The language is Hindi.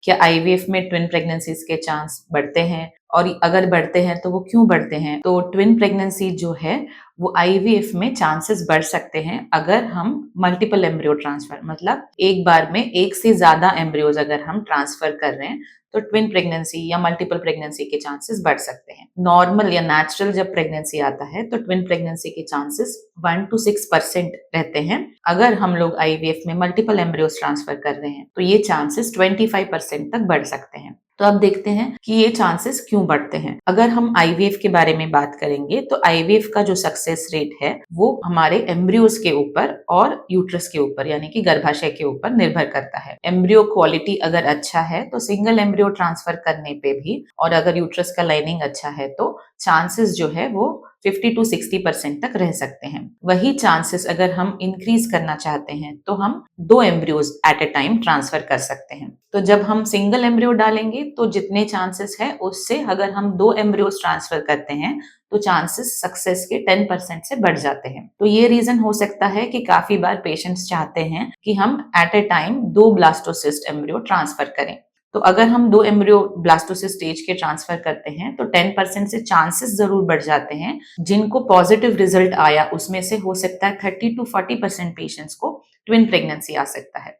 क्या आईवीएफ में ट्विन प्रेगनेंसीज के चांस बढ़ते हैं, और अगर बढ़ते हैं तो वो क्यों बढ़ते हैं? तो ट्विन प्रेगनेंसी जो है वो आईवीएफ में चांसेस बढ़ सकते हैं अगर हम मल्टीपल एम्ब्रियो ट्रांसफर, मतलब एक बार में एक से ज्यादा एम्ब्रियोज अगर हम ट्रांसफर कर रहे हैं तो ट्विन प्रेगनेंसी या मल्टीपल प्रेगनेंसी के चांसेस बढ़ सकते हैं। नॉर्मल या नेचुरल जब प्रेगनेंसी आता है तो ट्विन प्रेगनेंसी के चांसेस 1 to 6% रहते हैं। अगर हम लोग आईवीएफ में मल्टीपल एम्ब्रियोज ट्रांसफर कर रहे हैं तो ये चांसेस 25% तक बढ़ सकते हैं। तो अब देखते हैं कि ये चांसेस क्यों बढ़ते हैं। अगर हम आईवीएफ के बारे में बात करेंगे तो आईवीएफ का जो सक्सेस रेट है वो हमारे एम्ब्रियोज के ऊपर और यूट्रस के ऊपर यानी कि गर्भाशय के ऊपर निर्भर करता है। एम्ब्रियो क्वालिटी अगर अच्छा है तो सिंगल एम्ब्रियो ट्रांसफर करने पे भी, और अगर यूट्रस का लाइनिंग अच्छा है तो चांसेस जो है वो 50 to 60% तक रह सकते हैं। वही चांसेस अगर हम इंक्रीज करना चाहते हैं तो हम 2 embryos at a time transfer कर सकते हैं। तो जब हम सिंगल एम्ब्रियो डालेंगे तो जितने चांसेस है उससे अगर हम 2 एम्ब्रियोज ट्रांसफर करते हैं तो चांसेस सक्सेस के 10% से बढ़ जाते हैं। तो ये रीजन हो सकता है कि काफी बार पेशेंट्स चाहते हैं कि हम at a time 2 blastocyst embryo transfer करें। तो अगर हम 2 एम्ब्रियो ब्लास्टोसिस्ट स्टेज के ट्रांसफर करते हैं तो 10% से चांसेस जरूर बढ़ जाते हैं। जिनको पॉजिटिव रिजल्ट आया उसमें से हो सकता है 30 to 40% पेशेंट्स को ट्विन प्रेगनेंसी आ सकता है।